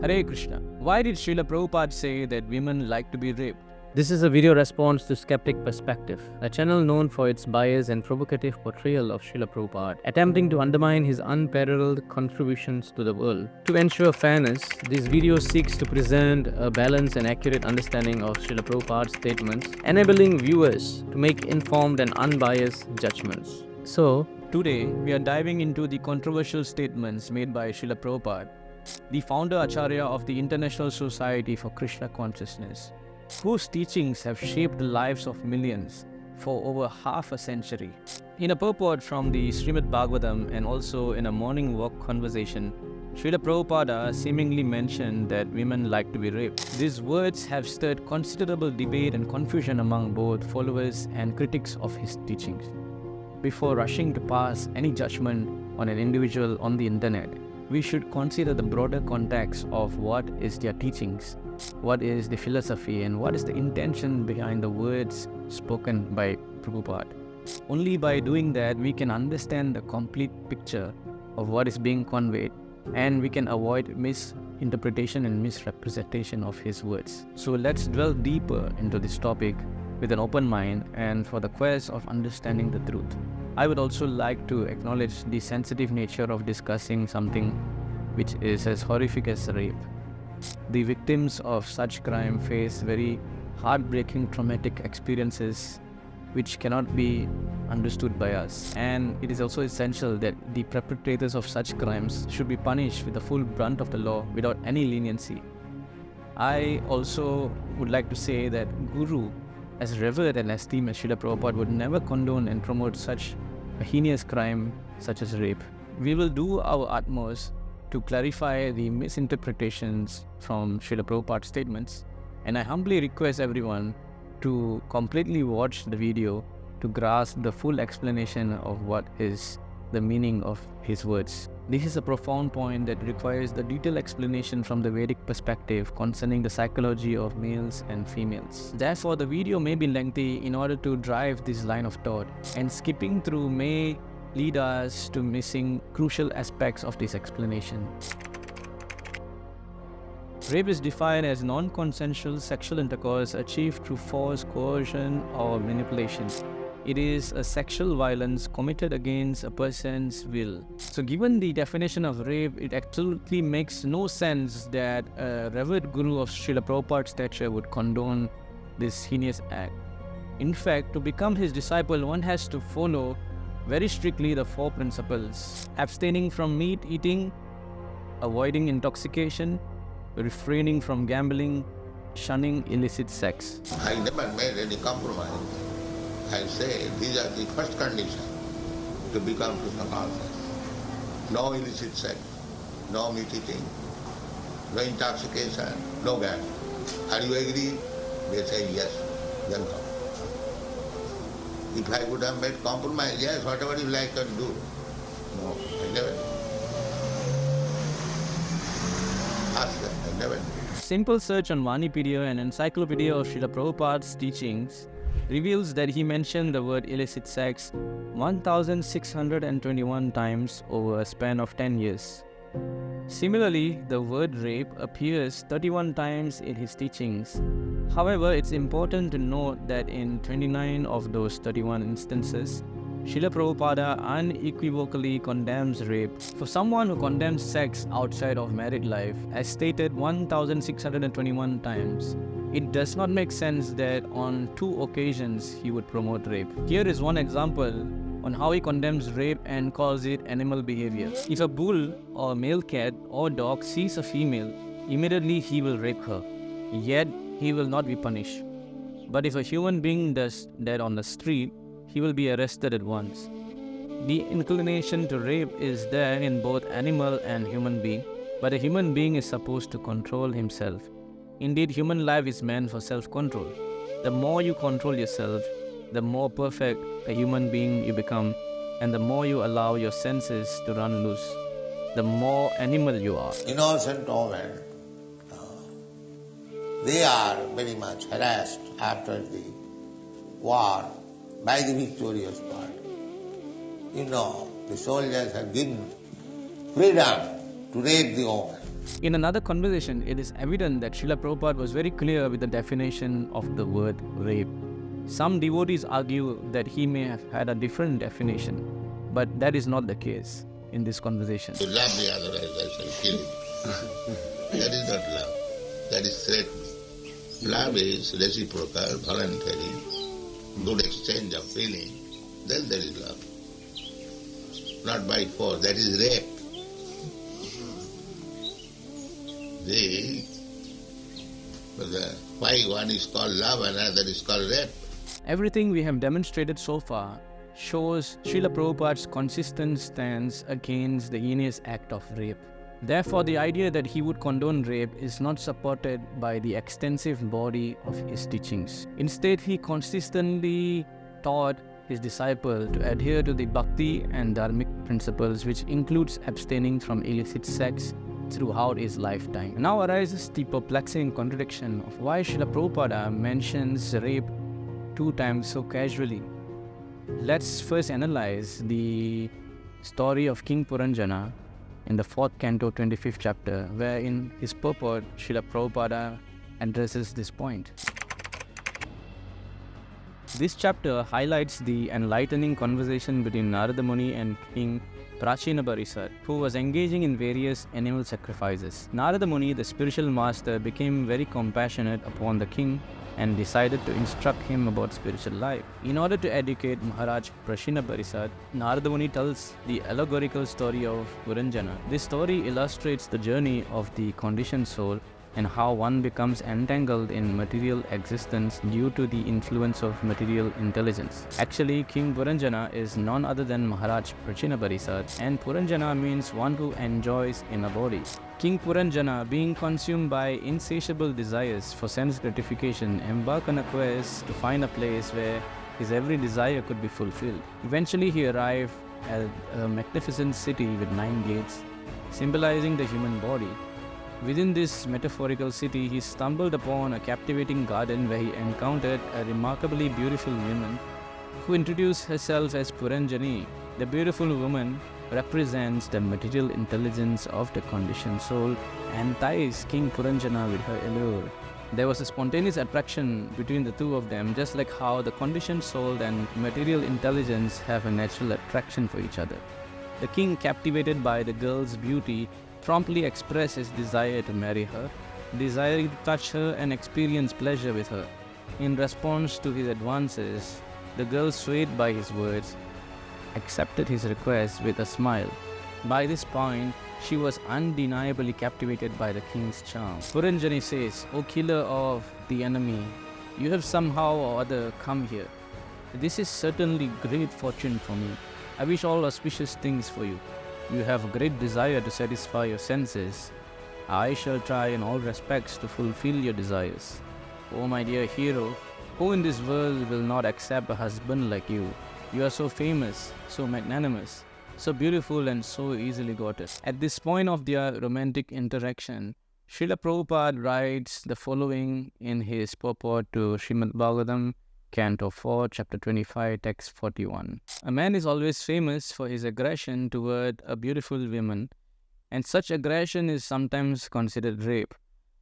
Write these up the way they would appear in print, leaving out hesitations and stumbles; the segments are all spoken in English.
Hare Krishna. Why did Srila Prabhupada say that women like to be raped? This is a video response to Skeptic Perspective, a channel known for its biased and provocative portrayal of Srila Prabhupada, attempting to undermine his unparalleled contributions to the world. To ensure fairness, this video seeks to present a balanced and accurate understanding of Srila Prabhupada's statements, enabling viewers to make informed and unbiased judgments. So, Today, we are diving into the controversial statements made by Srila Prabhupada, the founder Acharya of the International Society for Krishna Consciousness, whose teachings have shaped the lives of millions for over half a century. In a purport from the Srimad Bhagavatam and also in a morning walk conversation, Srila Prabhupada seemingly mentioned that women like to be raped. These words have stirred considerable debate and confusion among both followers and critics of his teachings. Before rushing to pass any judgment on an individual on the internet, we should consider the broader context of what is their teachings, what is the philosophy, and what is the intention behind the words spoken by Prabhupada. Only by doing that, we can understand the complete picture of what is being conveyed, and we can avoid misinterpretation and misrepresentation of his words. So let's delve deeper into this topic with an open mind and for the quest of understanding the truth. I would also like to acknowledge the sensitive nature of discussing something which is as horrific as rape. The victims of such crime face very heartbreaking traumatic experiences which cannot be understood by us, and it is also essential that the perpetrators of such crimes should be punished with the full brunt of the law without any leniency. I also would like to say that Guru, as revered and esteemed as Srila Prabhupada, would never condone and promote such a heinous crime such as rape. We will do our utmost to clarify the misinterpretations from Srila Prabhupada's statements, and I humbly request everyone to completely watch the video to grasp the full explanation of what is the meaning of his words. This is a profound point that requires the detailed explanation from the Vedic perspective concerning the psychology of males and females. Therefore, the video may be lengthy in order to drive this line of thought, and skipping through may lead us to missing crucial aspects of this explanation. Rape is defined as non-consensual sexual intercourse achieved through force, coercion, or manipulation. It is a sexual violence committed against a person's will. So given the definition of rape, it absolutely makes no sense that a revered guru of Srila Prabhupada's stature would condone this heinous act. In fact, to become his disciple, one has to follow very strictly the 4 principles: abstaining from meat eating, avoiding intoxication, refraining from gambling, shunning illicit sex. I never made any compromise. I say these are the first conditions to become Krishna conscious. No illicit sex, no meat eating, no intoxication, no gambling. Are you agree? They say yes, then come. If I would have made compromise, yes, whatever you like can do. No, I never did. Ask them, I never did. Simple search on Vanipedia, an encyclopedia of Srila Prabhupada's teachings, reveals that he mentioned the word illicit sex 1,621 times over a span of 10 years. Similarly, the word rape appears 31 times in his teachings. However, it's important to note that in 29 of those 31 instances, Srila Prabhupada unequivocally condemns rape. For someone who condemns sex outside of married life, as stated 1,621 times, it does not make sense that on 2 occasions he would promote rape. Here is one example on how he condemns rape and calls it animal behavior. If a bull or male cat or dog sees a female, immediately he will rape her, yet he will not be punished. But if a human being does that on the street, he will be arrested at once. The inclination to rape is there in both animal and human being, but a human being is supposed to control himself. Indeed, human life is meant for self-control. The more you control yourself, the more perfect a human being you become, and the more you allow your senses to run loose, the more animal you are. Innocent women, they are very much harassed after the war by the victorious party. You know, the soldiers have given freedom to rape the woman. In another conversation, it is evident that Srila Prabhupada was very clear with the definition of the word rape. Some devotees argue that he may have had a different definition, but that is not the case in this conversation. To love the other, I shall kill him. That is not love. That is threatening. Love is reciprocal, voluntary, good exchange of feeling. Then there is love. Not by force. That is rape. Why one is called love and another is called rape? Everything we have demonstrated so far shows Srila Prabhupada's consistent stance against the heinous act of rape. Therefore, the idea that he would condone rape is not supported by the extensive body of his teachings. Instead, he consistently taught his disciple to adhere to the bhakti and dharmic principles, which includes abstaining from illicit sex throughout his lifetime. Now arises the perplexing contradiction of why Srila Prabhupada mentions rape 2 times so casually. Let's first analyze the story of King Puranjana in the 4th canto, 25th chapter, where in his purport, Srila Prabhupada addresses this point. This chapter highlights the enlightening conversation between Narada Muni and King Prachinabarisar, who was engaging in various animal sacrifices. Narada Muni, the spiritual master, became very compassionate upon the king and decided to instruct him about spiritual life. In order to educate Maharaj Prachinabarisar, Narada Muni tells the allegorical story of Puranjana. This story illustrates the journey of the conditioned soul and how one becomes entangled in material existence due to the influence of material intelligence. Actually, King Puranjana is none other than Maharaj Prachinabarisar, and Puranjana means one who enjoys in a body. King Puranjana, being consumed by insatiable desires for sense gratification, embarked on a quest to find a place where his every desire could be fulfilled. Eventually, he arrived at a magnificent city with 9 gates, symbolizing the human body. Within this metaphorical city, he stumbled upon a captivating garden where he encountered a remarkably beautiful woman who introduced herself as Puranjani. The beautiful woman represents the material intelligence of the conditioned soul and enticed King Puranjana with her allure. There was a spontaneous attraction between the two of them, just like how the conditioned soul and material intelligence have a natural attraction for each other. The king, captivated by the girl's beauty, promptly expressed his desire to marry her, desiring to touch her and experience pleasure with her. In response to his advances, the girl, swayed by his words, accepted his request with a smile. By this point, she was undeniably captivated by the king's charm. Puranjani says, "O killer of the enemy, you have somehow or other come here. This is certainly great fortune for me. I wish all auspicious things for you. You have a great desire to satisfy your senses. I shall try in all respects to fulfill your desires. Oh my dear hero, who in this world will not accept a husband like you? You are so famous, so magnanimous, so beautiful and so easily gotten." At this point of their romantic interaction, Srila Prabhupada writes the following in his purport to Srimad Bhagavatam, Canto 4, Chapter 25, Text 41. A man is always famous for his aggression toward a beautiful woman, and such aggression is sometimes considered rape.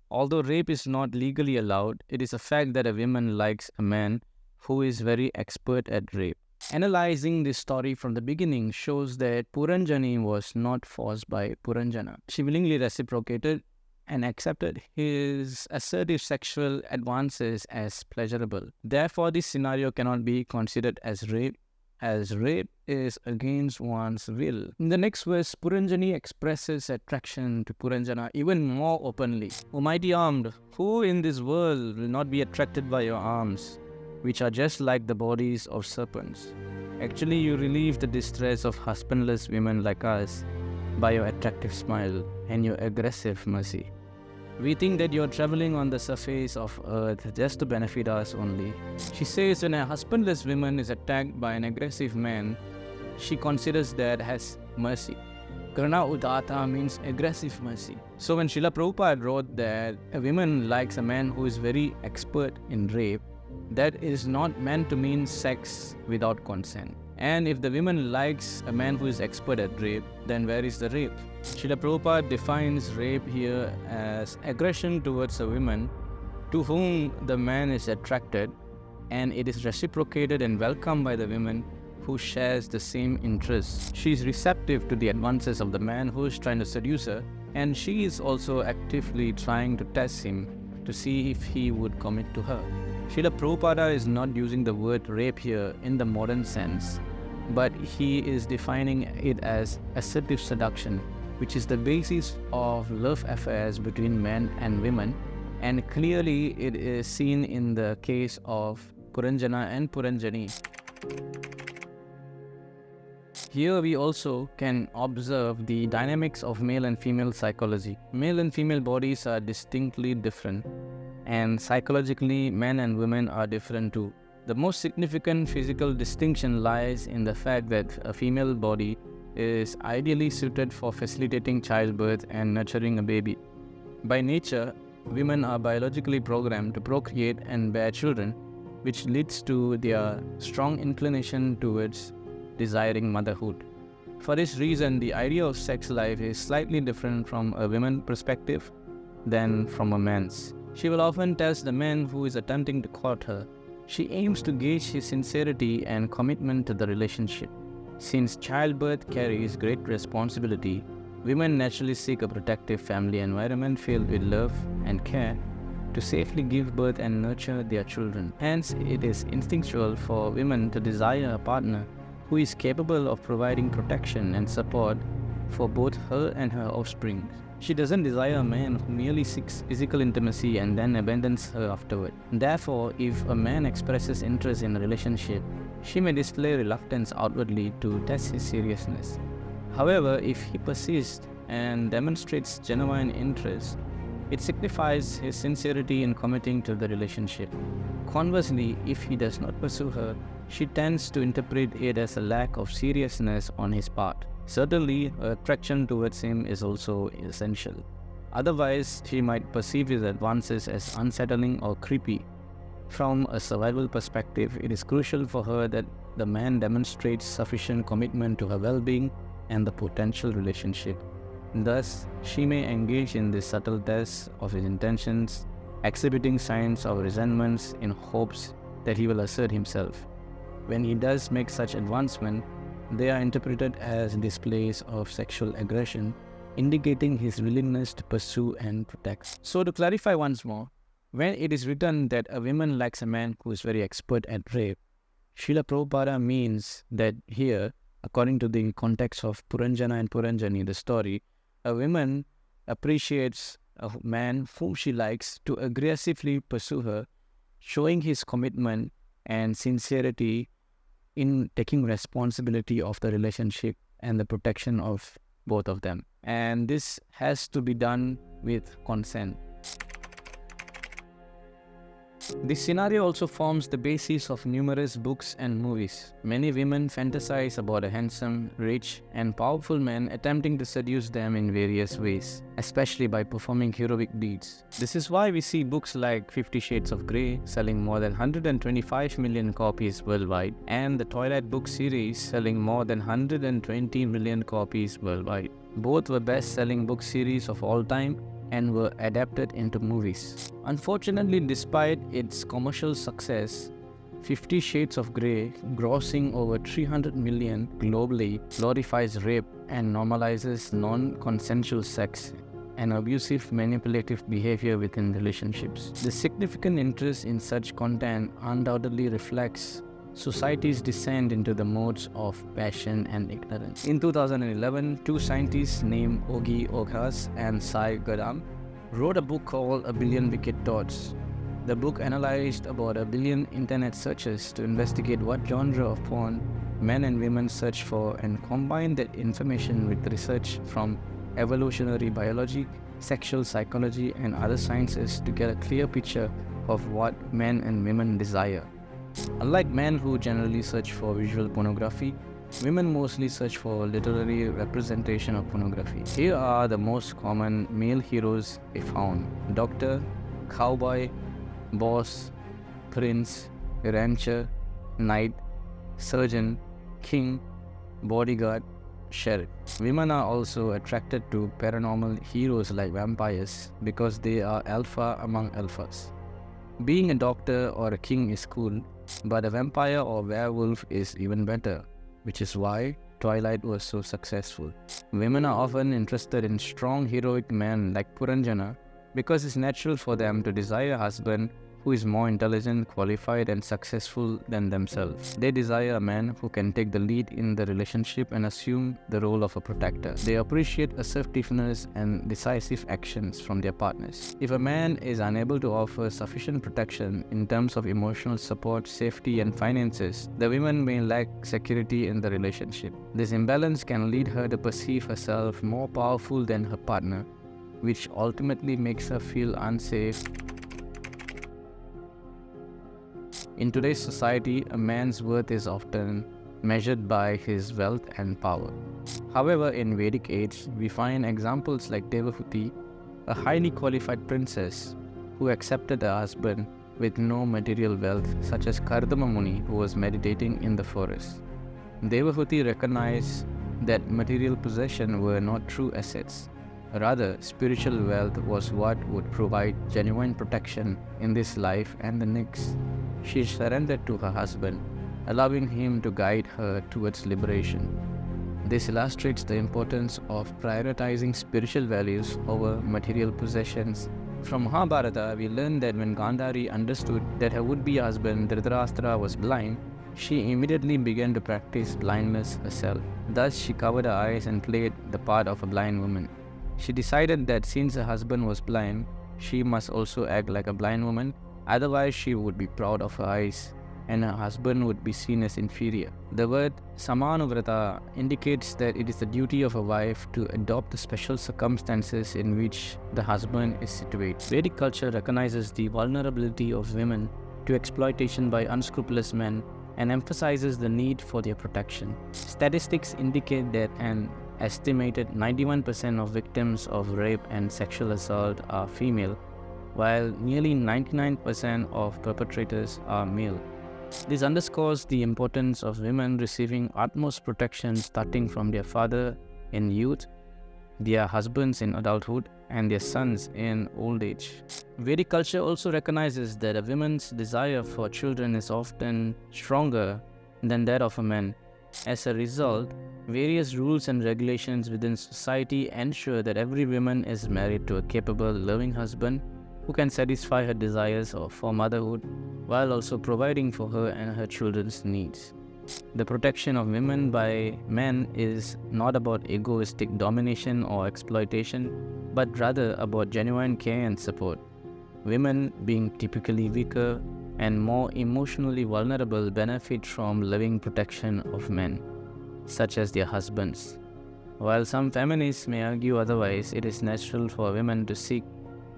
Although rape is not legally allowed, it is a fact that a woman likes a man who is very expert at rape. Analyzing this story from the beginning shows that Puranjani was not forced by Puranjana. She willingly reciprocated and accepted his assertive sexual advances as pleasurable. Therefore, this scenario cannot be considered as rape is against one's will. In the next verse, Puranjani expresses attraction to Puranjana even more openly. "O mighty armed, who in this world will not be attracted by your arms, which are just like the bodies of serpents? Actually, you relieve the distress of husbandless women like us by your attractive smile and your aggressive mercy. We think that you are traveling on the surface of earth just to benefit us only." She says when a husbandless woman is attacked by an aggressive man, she considers that as mercy. Karna Udata means aggressive mercy. So when Srila Prabhupada wrote that a woman likes a man who is very expert in rape, that is not meant to mean sex without consent. And if the woman likes a man who is expert at rape, then where is the rape? Srila Prabhupada defines rape here as aggression towards a woman to whom the man is attracted, and it is reciprocated and welcomed by the woman who shares the same interests. She is receptive to the advances of the man who is trying to seduce her, and she is also actively trying to test him to see if he would commit to her. Srila Prabhupada is not using the word rape here in the modern sense, but he is defining it as assertive seduction, which is the basis of love affairs between men and women, and clearly it is seen in the case of Puranjana and Puranjani. Here we also can observe the dynamics of male and female psychology. Male and female bodies are distinctly different, and psychologically men and women are different too. The most significant physical distinction lies in the fact that a female body is ideally suited for facilitating childbirth and nurturing a baby. By nature, women are biologically programmed to procreate and bear children, which leads to their strong inclination towards desiring motherhood. For this reason, the idea of sex life is slightly different from a woman's perspective than from a man's. She will often test the man who is attempting to court her. She aims to gauge his sincerity and commitment to the relationship. Since childbirth carries great responsibility, women naturally seek a protective family environment filled with love and care to safely give birth and nurture their children. Hence, it is instinctual for women to desire a partner who is capable of providing protection and support for both her and her offspring. She doesn't desire a man who merely seeks physical intimacy and then abandons her afterward. Therefore, if a man expresses interest in a relationship, she may display reluctance outwardly to test his seriousness. However, if he persists and demonstrates genuine interest, it signifies his sincerity in committing to the relationship. Conversely, if he does not pursue her, she tends to interpret it as a lack of seriousness on his part. Certainly, her attraction towards him is also essential. Otherwise, she might perceive his advances as unsettling or creepy. From a survival perspective, it is crucial for her that the man demonstrates sufficient commitment to her well-being and the potential relationship. Thus, she may engage in this subtle test of his intentions, exhibiting signs of resentments in hopes that he will assert himself. When he does make such advancement, they are interpreted as displays of sexual aggression, indicating his willingness to pursue and protect. So to clarify once more, when it is written that a woman likes a man who is very expert at rape, Srila Prabhupada means that here, according to the context of Puranjana and Puranjani, the story, a woman appreciates a man whom she likes to aggressively pursue her, showing his commitment and sincerity in taking responsibility of the relationship and the protection of both of them. And this has to be done with consent. This scenario also forms the basis of numerous books and movies. Many women fantasize about a handsome, rich, and powerful man attempting to seduce them in various ways, especially by performing heroic deeds. This is why we see books like 50 Shades of Grey selling more than 125 million copies worldwide, and the Twilight book series selling more than 120 million copies worldwide. Both were best-selling book series of all time and were adapted into movies. Unfortunately, despite its commercial success, 50 Shades of Grey, grossing over 300 million globally, glorifies rape and normalizes non-consensual sex and abusive manipulative behavior within relationships. The significant interest in such content undoubtedly reflects society's descent into the modes of passion and ignorance. In 2011, two scientists named Ogi Oghas and Sai Gadam wrote a book called A Billion Wicked Thoughts. The book analyzed about 1 billion internet searches to investigate what genre of porn men and women search for and combined that information with research from evolutionary biology, sexual psychology, and other sciences to get a clear picture of what men and women desire. Unlike men who generally search for visual pornography, women mostly search for literary representation of pornography. Here are the most common male heroes we found: doctor, cowboy, boss, prince, rancher, knight, surgeon, king, bodyguard, sheriff. Women are also attracted to paranormal heroes like vampires because they are alpha among alphas. Being a doctor or a king is cool, but a vampire or werewolf is even better, which is why Twilight was so successful. Women are often interested in strong heroic men like Puranjana because it's natural for them to desire a husband who is more intelligent, qualified and successful than themselves. They desire a man who can take the lead in the relationship and assume the role of a protector. They appreciate assertiveness and decisive actions from their partners. If a man is unable to offer sufficient protection in terms of emotional support, safety and finances, the woman may lack security in the relationship. This imbalance can lead her to perceive herself more powerful than her partner, which ultimately makes her feel unsafe. In today's society, a man's worth is often measured by his wealth and power. However, in Vedic age, we find examples like Devahuti, a highly qualified princess who accepted a husband with no material wealth, such as Kardama Muni, who was meditating in the forest. Devahuti recognized that material possessions were not true assets. Rather, spiritual wealth was what would provide genuine protection in this life and the next. She surrendered to her husband, allowing him to guide her towards liberation. This illustrates the importance of prioritizing spiritual values over material possessions. From Mahabharata, we learn that when Gandhari understood that her would-be husband Dhritarashtra was blind, she immediately began to practice blindness herself. Thus, she covered her eyes and played the part of a blind woman. She decided that since her husband was blind, she must also act like a blind woman, otherwise she would be proud of her eyes and her husband would be seen as inferior. The word Samanuvrata indicates that it is the duty of a wife to adopt the special circumstances in which the husband is situated. Vedic culture recognizes the vulnerability of women to exploitation by unscrupulous men and emphasizes the need for their protection. Statistics indicate that an estimated 91% of victims of rape and sexual assault are female, while nearly 99% of perpetrators are male. This underscores the importance of women receiving utmost protection starting from their father in youth, their husbands in adulthood, and their sons in old age. Vedic culture also recognizes that a woman's desire for children is often stronger than that of a man. As a result, various rules and regulations within society ensure that every woman is married to a capable, loving husband who can satisfy her desires for motherhood while also providing for her and her children's needs. The protection of women by men is not about egoistic domination or exploitation, but rather about genuine care and support. Women, being typically weaker and more emotionally vulnerable, benefit from loving protection of men, such as their husbands. While some feminists may argue otherwise, it is natural for women to seek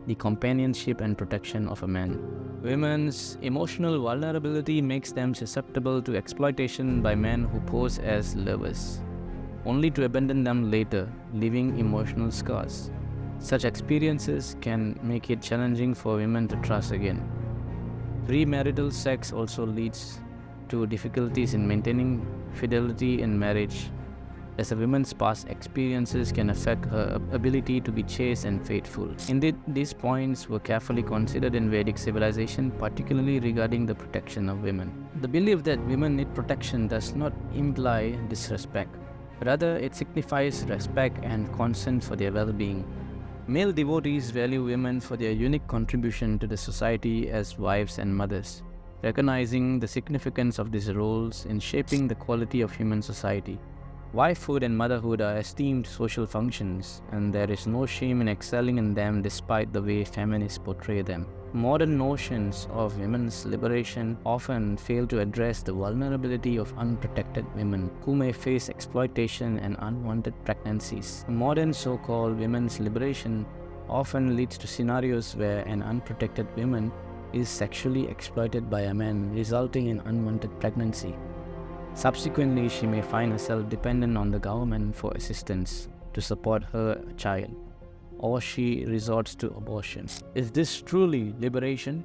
the companionship and protection of a man. Women's emotional vulnerability makes them susceptible to exploitation by men who pose as lovers, only to abandon them later, leaving emotional scars. Such experiences can make it challenging for women to trust again. Premarital sex also leads to difficulties in maintaining fidelity in marriage, as a woman's past experiences can affect her ability to be chaste and faithful. Indeed, these points were carefully considered in Vedic civilization, particularly regarding the protection of women. The belief that women need protection does not imply disrespect. Rather, it signifies respect and concern for their well-being. Male devotees value women for their unique contribution to the society as wives and mothers, recognizing the significance of these roles in shaping the quality of human society. Wifehood and motherhood are esteemed social functions, and there is no shame in excelling in them despite the way feminists portray them. Modern notions of women's liberation often fail to address the vulnerability of unprotected women who may face exploitation and unwanted pregnancies. Modern so-called women's liberation often leads to scenarios where an unprotected woman is sexually exploited by a man, resulting in unwanted pregnancy. Subsequently, she may find herself dependent on the government for assistance to support her child, or she resorts to abortion. Is this truly liberation?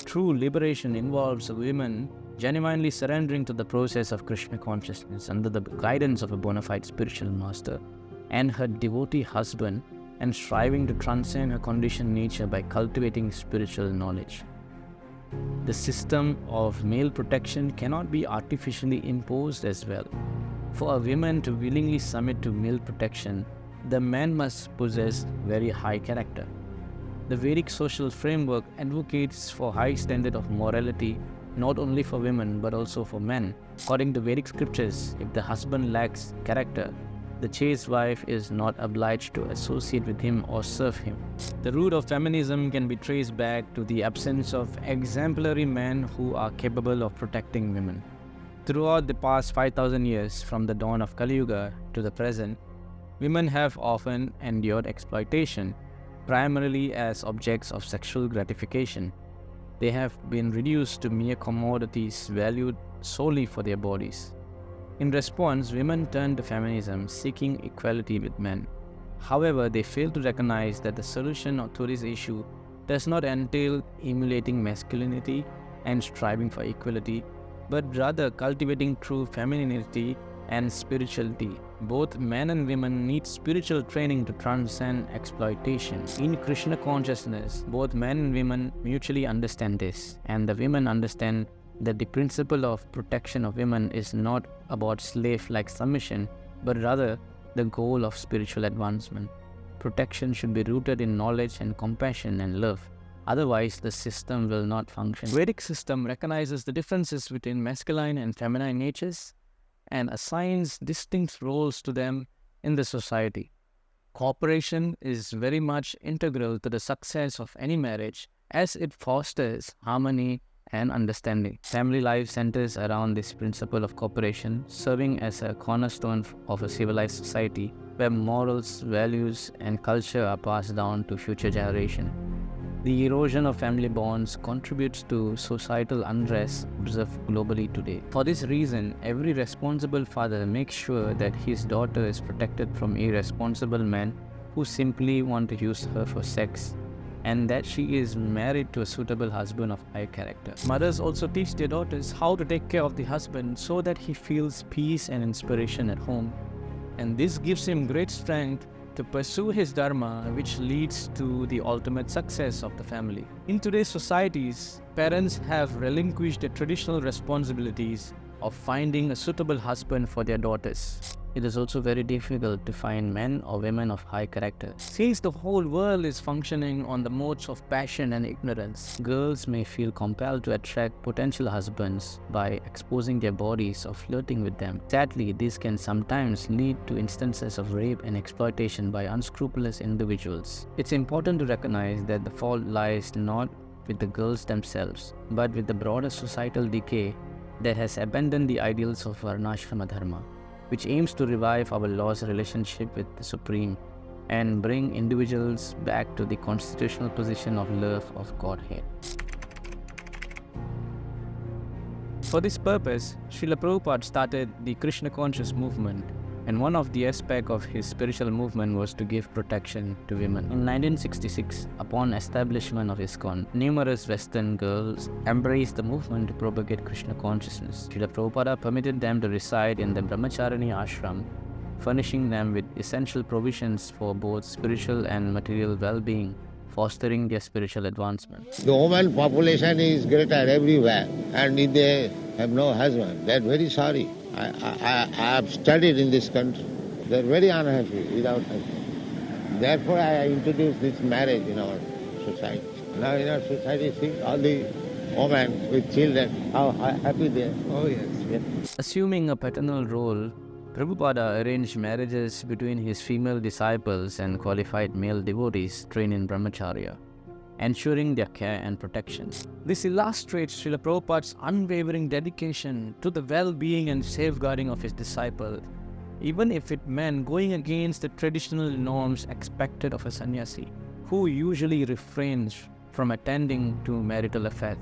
True liberation involves a woman genuinely surrendering to the process of Krishna consciousness under the guidance of a bona fide spiritual master and her devotee husband, and striving to transcend her conditioned nature by cultivating spiritual knowledge. The system of male protection cannot be artificially imposed as well. For a woman to willingly submit to male protection, the man must possess very high character. The Vedic social framework advocates for high standard of morality not only for women but also for men. According to Vedic scriptures, if the husband lacks character, the chaste wife is not obliged to associate with him or serve him. The root of feminism can be traced back to the absence of exemplary men who are capable of protecting women. Throughout the past 5,000 years, from the dawn of Kali Yuga to the present, women have often endured exploitation, primarily as objects of sexual gratification. They have been reduced to mere commodities valued solely for their bodies. In response, women turn to feminism, seeking equality with men. However, they fail to recognize that the solution to this issue does not entail emulating masculinity and striving for equality, but rather cultivating true femininity and spirituality. Both men and women need spiritual training to transcend exploitation. In Krishna consciousness, both men and women mutually understand this, and the women understand that the principle of protection of women is not about slave-like submission, but rather the goal of spiritual advancement. Protection should be rooted in knowledge and compassion and love. Otherwise, the system will not function. Vedic system recognizes the differences between masculine and feminine natures and assigns distinct roles to them in the society. Cooperation is very much integral to the success of any marriage as it fosters harmony and understanding. Family life centers around this principle of cooperation, serving as a cornerstone of a civilized society where morals, values, and culture are passed down to future generations. The erosion of family bonds contributes to societal unrest observed globally today. For this reason, every responsible father makes sure that his daughter is protected from irresponsible men who simply want to use her for sex, and that she is married to a suitable husband of high character. Mothers also teach their daughters how to take care of the husband so that he feels peace and inspiration at home. And this gives him great strength to pursue his dharma, which leads to the ultimate success of the family. In today's societies, parents have relinquished their traditional responsibilities of finding a suitable husband for their daughters. It is also very difficult to find men or women of high character. Since the whole world is functioning on the modes of passion and ignorance, girls may feel compelled to attract potential husbands by exposing their bodies or flirting with them. Sadly, this can sometimes lead to instances of rape and exploitation by unscrupulous individuals. It's important to recognize that the fault lies not with the girls themselves, but with the broader societal decay that has abandoned the ideals of Varnashrama Dharma, which aims to revive our lost relationship with the Supreme and bring individuals back to the constitutional position of love of Godhead. For this purpose, Srila Prabhupada started the Krishna conscious movement, and one of the aspects of his spiritual movement was to give protection to women. In 1966, upon establishment of ISKCON, numerous Western girls embraced the movement to propagate Krishna consciousness. Srila Prabhupada permitted them to reside in the Brahmacharini ashram, furnishing them with essential provisions for both spiritual and material well-being, fostering their spiritual advancement. The woman population is greater everywhere, and if they have no husband, they are very sorry. I have studied in this country. They are very unhappy without husband. Therefore, I introduced this marriage in our society. Now in our society, see all the women with children, how happy they are. Oh yes. Assuming a paternal role, Prabhupada arranged marriages between his female disciples and qualified male devotees trained in brahmacharya, ensuring their care and protection. This illustrates Srila Prabhupada's unwavering dedication to the well-being and safeguarding of his disciples, even if it meant going against the traditional norms expected of a sannyasi, who usually refrains from attending to marital affairs.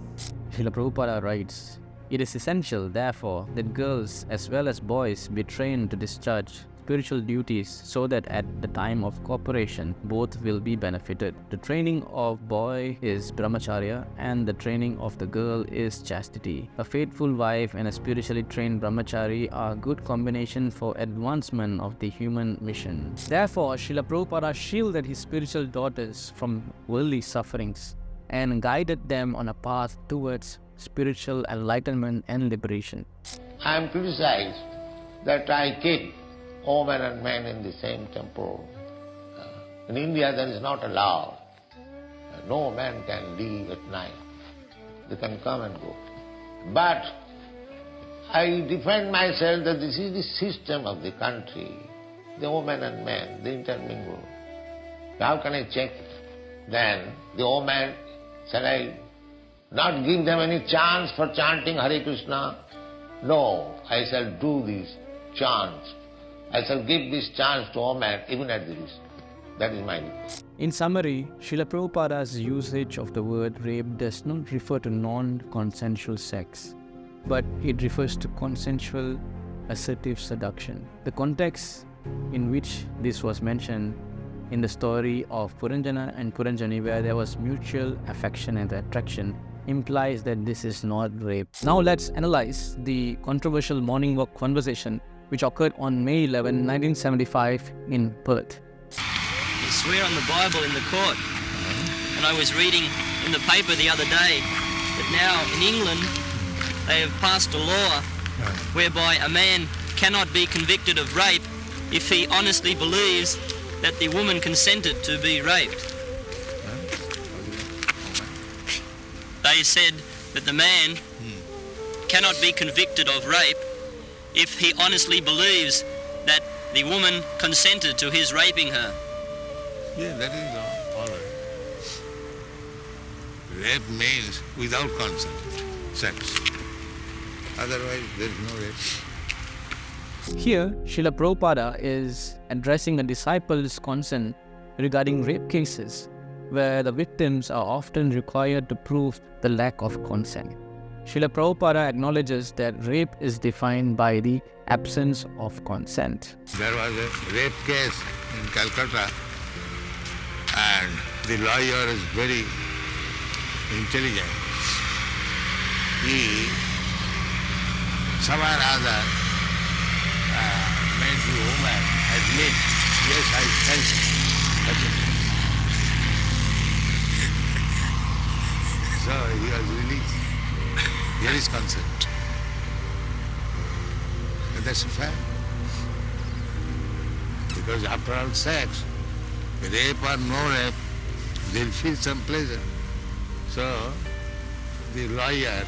Srila Prabhupada writes, "It is essential, therefore, that girls as well as boys be trained to discharge spiritual duties so that at the time of cooperation, both will be benefited. The training of boy is brahmacharya and the training of the girl is chastity. A faithful wife and a spiritually trained brahmachari are a good combination for advancement of the human mission. Therefore, Srila Prabhupada shielded his spiritual daughters from worldly sufferings and guided them on a path towards spiritual enlightenment and liberation. I am criticized that I keep women and men in the same temple. In India that is not allowed. No man can leave at night. They can come and go. But I defend myself that this is the system of the country. The women and men, they intermingle. How can I check it? Then the woman, shall I not give them any chance for chanting Hare Krishna? No, I shall do this chant. I shall give this chance to women even at the risk. That is my request. In summary, Srila Prabhupada's usage of the word rape does not refer to non-consensual sex, but it refers to consensual assertive seduction. The context in which this was mentioned in the story of Puranjana and Puranjani, where there was mutual affection and attraction, implies that this is not rape. Now let's analyze the controversial morning walk conversation which occurred on May 11, 1975 in Perth. You swear on the Bible in the court. And I was reading in the paper the other day that now in England they have passed a law whereby a man cannot be convicted of rape if he honestly believes that the woman consented to be raped. They said that the man cannot be convicted of rape if he honestly believes that the woman consented to his raping her. Yeah, that is all right. Rape means without consent, sex. Otherwise, there is no rape. Here, Srila Prabhupada is addressing a disciple's concern regarding rape cases, where the victims are often required to prove the lack of consent. Srila Prabhupada acknowledges that rape is defined by the absence of consent. There was a rape case in Calcutta, and the lawyer is very intelligent. He, somewhere or other, made the woman admit, yes, I felt it. So he was released. Here is consent. And that's a fact. Because after all sex, rape or no rape, they'll feel some pleasure. So the lawyer,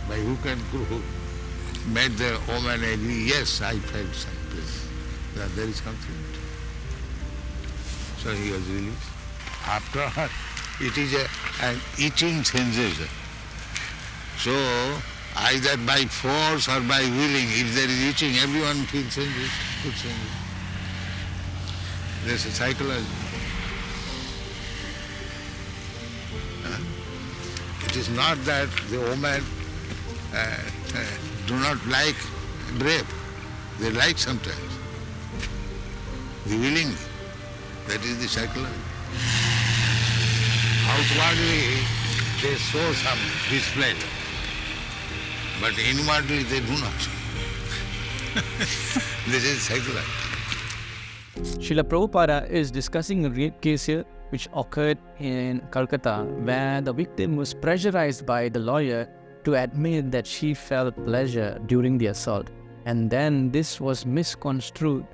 by hook and crook, made the woman agree, yes, I felt some pleasure. That there is consent. So he was released. After all, it is an eating sensation. So either by force or by willing, if there is eating, everyone feels senses, good senses. There's a psychology. It is not that the women do not like rape. They like sometimes. The willing, that is the psychology. Outwardly, they show some displeasure, but inwardly they do not. This is psychology. Srila Prabhupada is discussing a rape case here which occurred in Calcutta, where the victim was pressurized by the lawyer to admit that she felt pleasure during the assault, and then this was misconstrued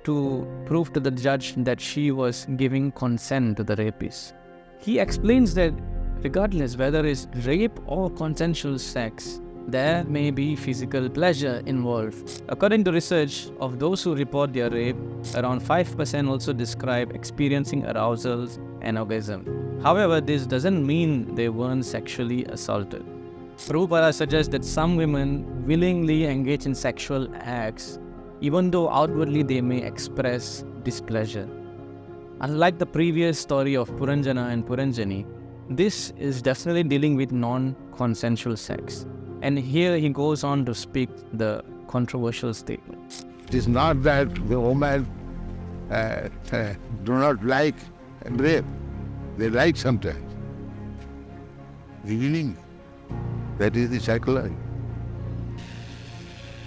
to prove to the judge that she was giving consent to the rapist. He explains that regardless whether it's rape or consensual sex, there may be physical pleasure involved. According to research of those who report their rape, around 5% also describe experiencing arousal and orgasm. However, this doesn't mean they weren't sexually assaulted. Prabhupada suggests that some women willingly engage in sexual acts, even though outwardly they may express displeasure. Unlike the previous story of Puranjana and Puranjani, this is definitely dealing with non-consensual sex. And here he goes on to speak the controversial statement. It is not that the women do not like rape. They like sometimes. Beginning, that is the psychology.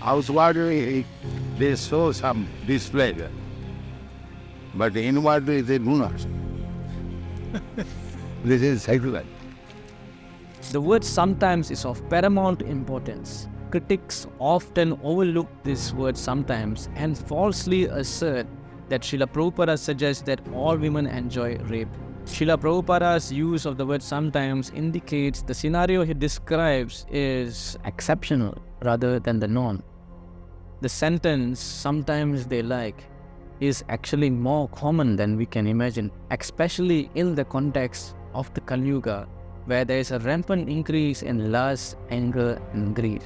Outwardly, they show some displeasure, but inwardly they do not. This is psychology. The word sometimes is of paramount importance. Critics often overlook this word sometimes and falsely assert that Srila Prabhupada suggests that all women enjoy rape. Srila Prabhupada's use of the word sometimes indicates the scenario he describes is exceptional rather than the norm. The sentence, sometimes they like, is actually more common than we can imagine, especially in the context of the Kali Yuga, where there is a rampant increase in lust, anger, and greed.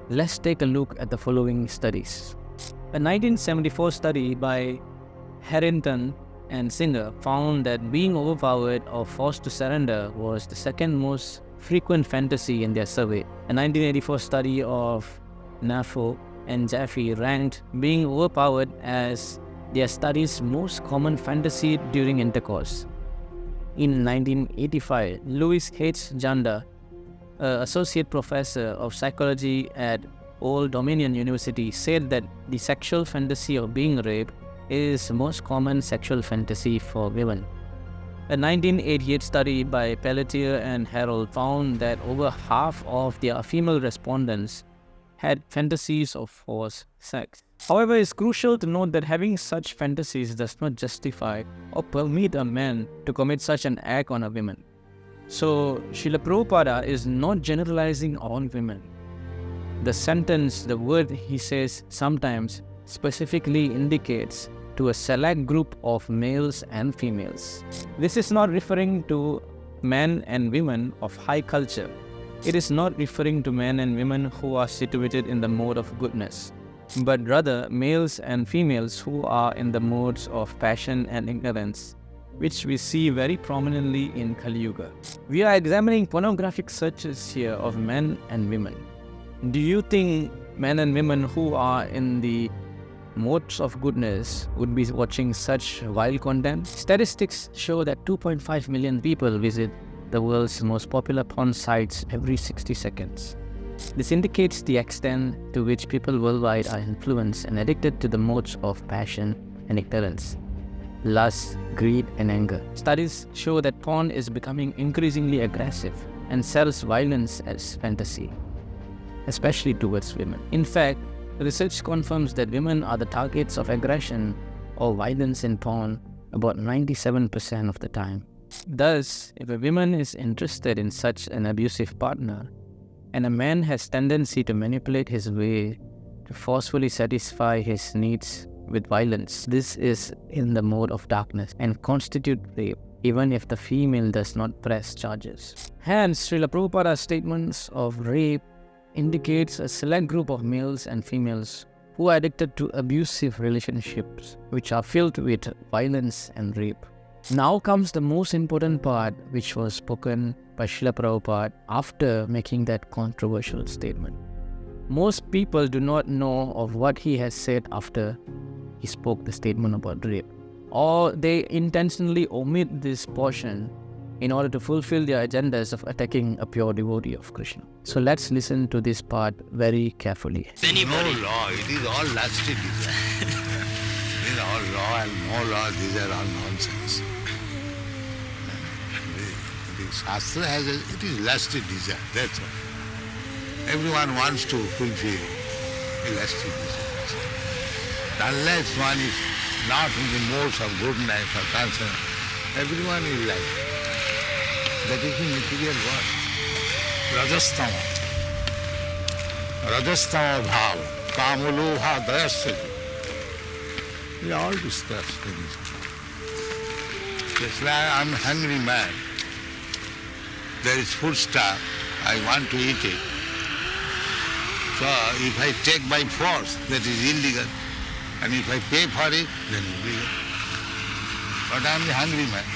Let's take a look at the following studies. A 1974 study by Harrington and Singer found that being overpowered or forced to surrender was the second most frequent fantasy in their survey. A 1984 study of Nafo and Jaffe ranked being overpowered as their study's most common fantasy during intercourse. In 1985, Louis H. Janda, associate professor of psychology at Old Dominion University, said that the sexual fantasy of being raped is the most common sexual fantasy for women. A 1988 study by Pelletier and Harold found that over half of their female respondents had fantasies of forced sex. However, it's crucial to note that having such fantasies does not justify or permit a man to commit such an act on a woman. So, Srila Prabhupada is not generalizing all women. The sentence, the word he says sometimes, specifically indicates to a select group of males and females. This is not referring to men and women of high culture. It is not referring to men and women who are situated in the mode of goodness, but rather males and females who are in the modes of passion and ignorance, which we see very prominently in Kali Yuga. We are examining pornographic searches here of men and women. Do you think men and women who are in the modes of goodness would be watching such vile content? Statistics show that 2.5 million people visit the world's most popular porn sites every 60 seconds. This indicates the extent to which people worldwide are influenced and addicted to the modes of passion and ignorance, lust, greed, and anger. Studies show that porn is becoming increasingly aggressive and sells violence as fantasy, especially towards women. In fact, research confirms that women are the targets of aggression or violence in porn about 97% of the time. Thus, if a woman is interested in such an abusive partner, and a man has tendency to manipulate his way to forcefully satisfy his needs with violence, this is in the mode of darkness and constitute rape, even if the female does not press charges. Hence, Srila Prabhupada's statements of rape indicates a select group of males and females who are addicted to abusive relationships, which are filled with violence and rape. Now comes the most important part, which was spoken by Srila Prabhupada after making that controversial statement. Most people do not know of what he has said after he spoke the statement about rape, or they intentionally omit this portion in order to fulfill their agendas of attacking a pure devotee of Krishna. So let's listen to this part very carefully. Anybody. No law, it is all lusty desire. It is all law and no law, these are all nonsense. The Shastra has it is lusty desire, that's all. Everyone wants to fulfill a lusty desire. Unless one is not in the modes of goodness or concern, everyone is like that. Is the material world. Rajastama. Rajastama bhav. Kamulobha dayasya. We all discussed in this book. Just like I'm a hungry man. There is food stuff, I want to eat it. So if I take by force, that is illegal. And if I pay for it, then it's legal. But I'm a hungry man.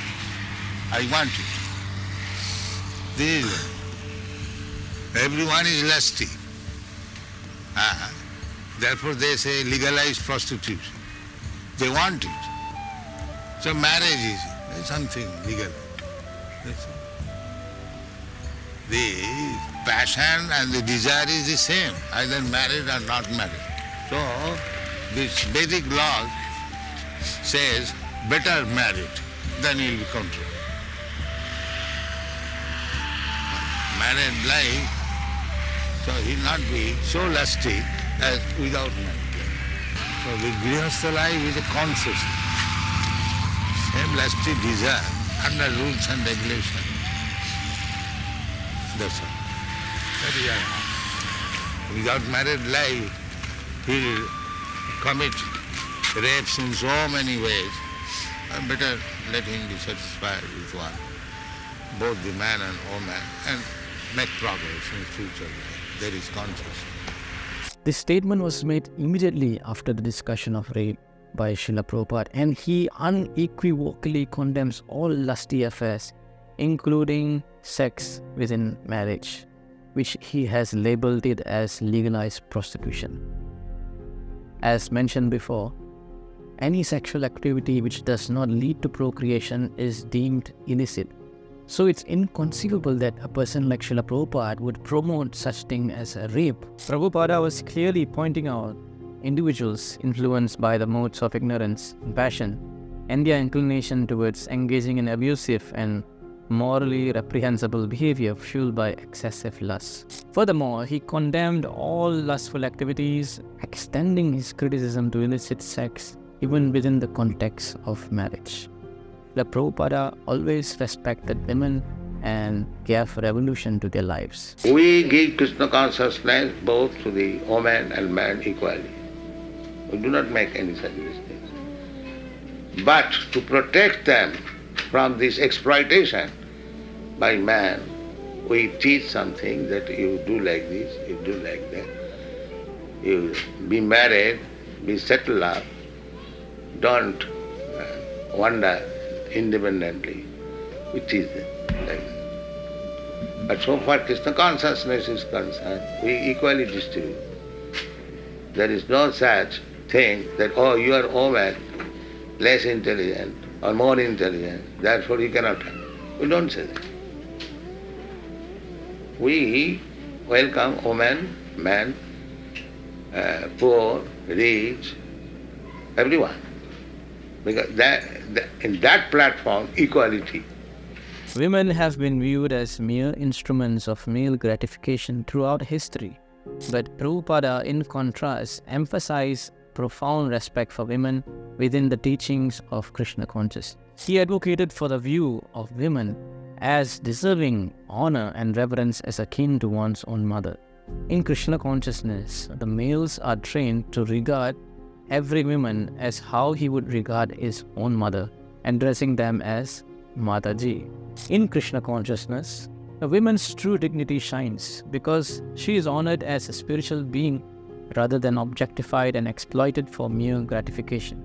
I want it. Everyone is lusty. Therefore they say legalize prostitution. They want it. So marriage is something legal. That's all. The passion and the desire is the same, either married or not married. So this Vedic law says better married, then you'll be controlled. Married life, so he'll not be so lusty as without marriage. So the Grihastha life is a consciousness. Same lusty desire under rules and regulations. That's all. That is all. Without married life, he'll commit rapes in so many ways. Better let him be satisfied with one, both the man and woman, and make progress in future. There is consciousness. This statement was made immediately after the discussion of rape by Srila Prabhupada, and he unequivocally condemns all lusty affairs, including sex within marriage, which he has labeled it as legalized prostitution. As mentioned before, any sexual activity which does not lead to procreation is deemed illicit. So it's inconceivable that a person like Srila Prabhupada would promote such thing as a rape. Prabhupada was clearly pointing out individuals influenced by the modes of ignorance and passion and their inclination towards engaging in abusive and morally reprehensible behavior fueled by excessive lust. Furthermore, he condemned all lustful activities, extending his criticism to illicit sex even within the context of marriage. The Prabhupada always respected women and gave revolution to their lives. We give Krishna consciousness both to the woman and man equally. We do not make any such mistakes. But to protect them from this exploitation by man, we teach something that you do like this, you do like that. You be married, be settled up, don't wander independently. We teach them like that. But so far Krishna consciousness is concerned, we equally distribute. There is no such thing that, oh, you are woman, less intelligent or more intelligent, therefore you cannot have. We don't say that. We welcome woman, man, poor, rich, everyone. Because in that platform, equality. Women have been viewed as mere instruments of male gratification throughout history. But Prabhupada, in contrast, emphasized profound respect for women within the teachings of Krishna consciousness. He advocated for the view of women as deserving honor and reverence as akin to one's own mother. In Krishna consciousness, the males are trained to regard every woman as how he would regard his own mother, addressing them as Mataji. In Krishna consciousness, a woman's true dignity shines because she is honored as a spiritual being rather than objectified and exploited for mere gratification.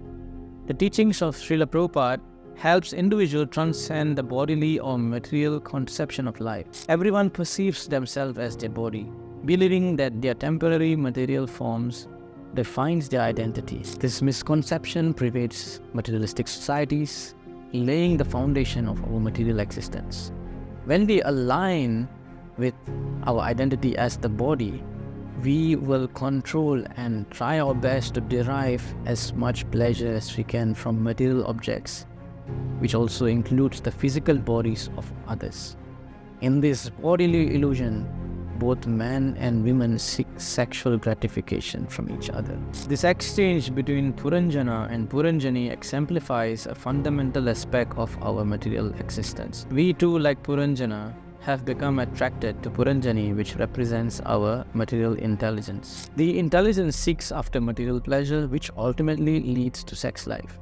The teachings of Srila Prabhupada helps individuals transcend the bodily or material conception of life. Everyone perceives themselves as their body, believing that their temporary material forms defines their identity. This misconception pervades materialistic societies, laying the foundation of our material existence. When we align with our identity as the body, we will control and try our best to derive as much pleasure as we can from material objects, which also includes the physical bodies of others. In this bodily illusion, both men and women seek sexual gratification from each other. This exchange between Puranjana and Puranjani exemplifies a fundamental aspect of our material existence. We too, like Puranjana, have become attracted to Puranjani, which represents our material intelligence. The intelligence seeks after material pleasure, which ultimately leads to sex life.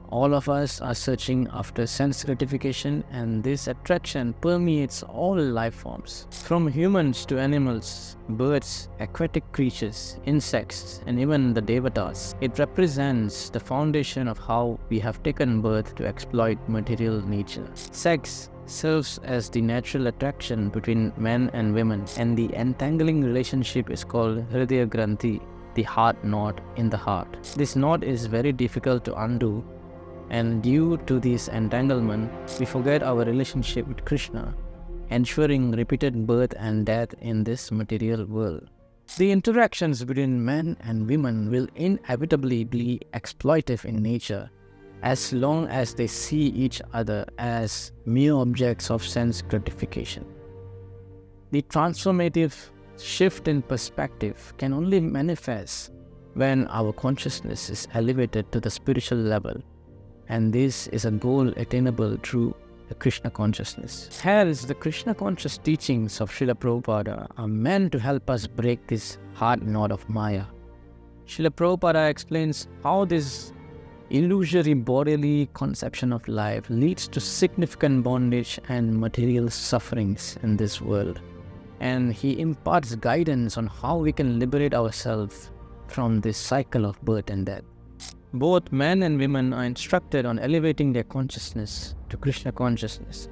All of us are searching after sense gratification, and this attraction permeates all life forms. From humans to animals, birds, aquatic creatures, insects, and even the devatas. It represents the foundation of how we have taken birth to exploit material nature. Sex serves as the natural attraction between men and women, and the entangling relationship is called Hridaya Granthi, the heart knot in the heart. This knot is very difficult to undo, and due to this entanglement, we forget our relationship with Krishna, ensuring repeated birth and death in this material world. The interactions between men and women will inevitably be exploitive in nature as long as they see each other as mere objects of sense gratification. The transformative shift in perspective can only manifest when our consciousness is elevated to the spiritual level, and this is a goal attainable through the Krishna consciousness. Hence, the Krishna conscious teachings of Srila Prabhupada are meant to help us break this hard knot of Maya. Srila Prabhupada explains how this illusory bodily conception of life leads to significant bondage and material sufferings in this world. And he imparts guidance on how we can liberate ourselves from this cycle of birth and death. Both men and women are instructed on elevating their consciousness to Krishna consciousness.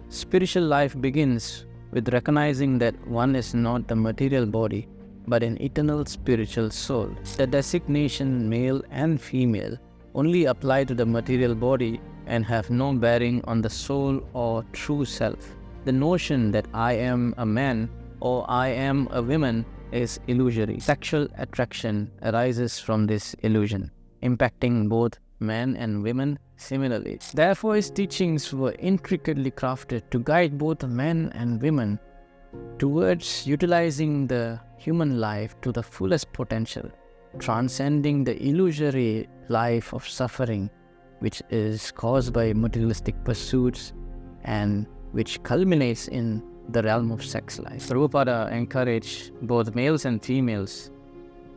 Spiritual life begins with recognizing that one is not the material body, but an eternal spiritual soul. The designation male and female only apply to the material body and have no bearing on the soul or true self. The notion that I am a man or I am a woman is illusory. Sexual attraction arises from this illusion, impacting both men and women similarly. Therefore, his teachings were intricately crafted to guide both men and women towards utilizing the human life to the fullest potential, transcending the illusory life of suffering which is caused by materialistic pursuits and which culminates in the realm of sex life. Prabhupada encouraged both males and females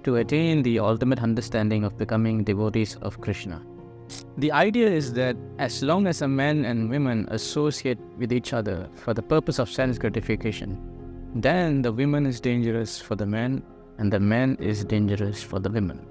to attain the ultimate understanding of becoming devotees of Krishna. The idea is that as long as a man and women associate with each other for the purpose of sense gratification, then the woman is dangerous for the man and the man is dangerous for the women.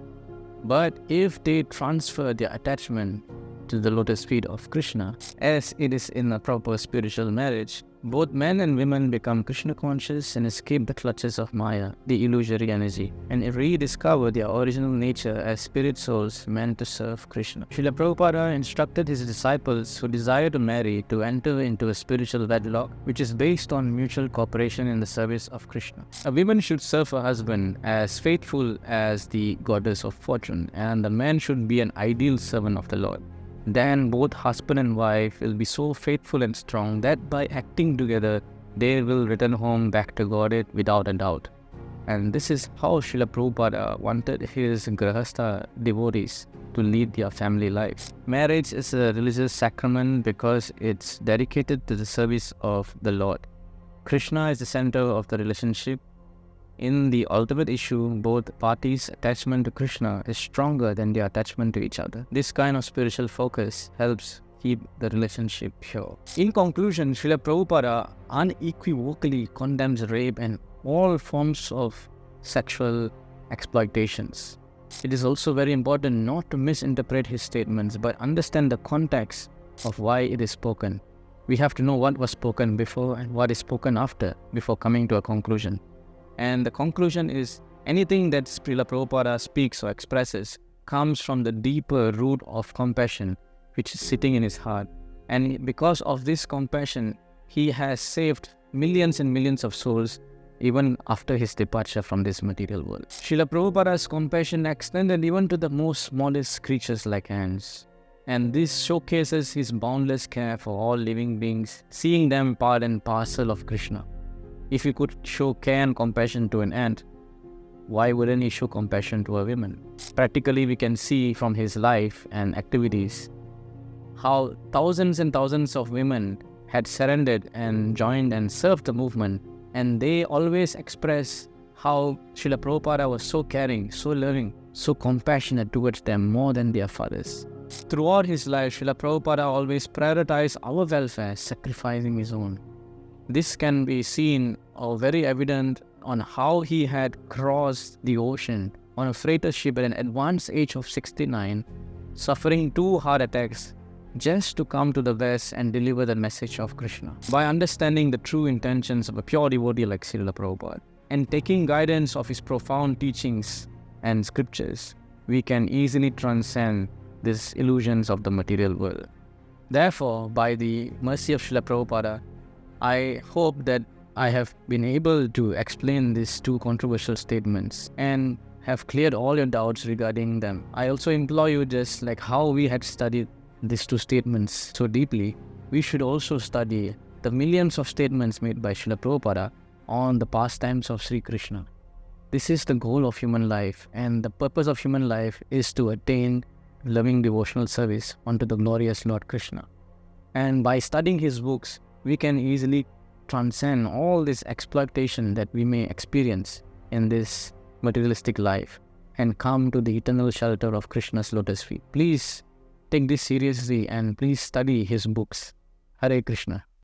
But if they transfer their attachment to the lotus feet of Krishna, as it is in a proper spiritual marriage, both men and women become Krishna conscious and escape the clutches of Maya, the illusory energy, and rediscover their original nature as spirit souls meant to serve Krishna. Srila Prabhupada instructed his disciples who desire to marry to enter into a spiritual wedlock which is based on mutual cooperation in the service of Krishna. A woman should serve her husband as faithful as the goddess of fortune, and the man should be an ideal servant of the Lord. Then both husband and wife will be so faithful and strong that by acting together, they will return home back to Godhead without a doubt. And this is how Srila Prabhupada wanted his Grahastha devotees to lead their family life. Marriage is a religious sacrament because it's dedicated to the service of the Lord. Krishna is the center of the relationship. In the ultimate issue, both parties' attachment to Krishna is stronger than their attachment to each other. This kind of spiritual focus helps keep the relationship pure. In conclusion, Srila Prabhupada unequivocally condemns rape and all forms of sexual exploitations. It is also very important not to misinterpret his statements but understand the context of why it is spoken. We have to know what was spoken before and what is spoken after before coming to a conclusion. And the conclusion is anything that Srila Prabhupada speaks or expresses comes from the deeper root of compassion which is sitting in his heart. And because of this compassion, he has saved millions and millions of souls even after his departure from this material world. Srila Prabhupada's compassion extended even to the most smallest creatures like ants. And this showcases his boundless care for all living beings, seeing them part and parcel of Krishna. If he could show care and compassion to an ant, why wouldn't he show compassion to a woman? Practically, we can see from his life and activities how thousands and thousands of women had surrendered and joined and served the movement, and they always express how Srila Prabhupada was so caring, so loving, so compassionate towards them more than their fathers. Throughout his life, Srila Prabhupada always prioritized our welfare, sacrificing his own. This can be seen or very evident on how he had crossed the ocean on a freighter ship at an advanced age of 69, suffering 2 heart attacks just to come to the West and deliver the message of Krishna. By understanding the true intentions of a pure devotee like Srila Prabhupada and taking guidance of his profound teachings, and scriptures, we can easily transcend these illusions of the material world. Therefore, by the mercy of Srila Prabhupada, I hope that I have been able to explain these two controversial statements and have cleared all your doubts regarding them. I also implore you, just like how we had studied these two statements so deeply, we should also study the millions of statements made by Srila Prabhupada on the pastimes of Sri Krishna. This is the goal of human life, and the purpose of human life is to attain loving devotional service unto the glorious Lord Krishna. And by studying his books, we can easily transcend all this exploitation that we may experience in this materialistic life and come to the eternal shelter of Krishna's lotus feet. Please take this seriously and please study his books. Hare Krishna.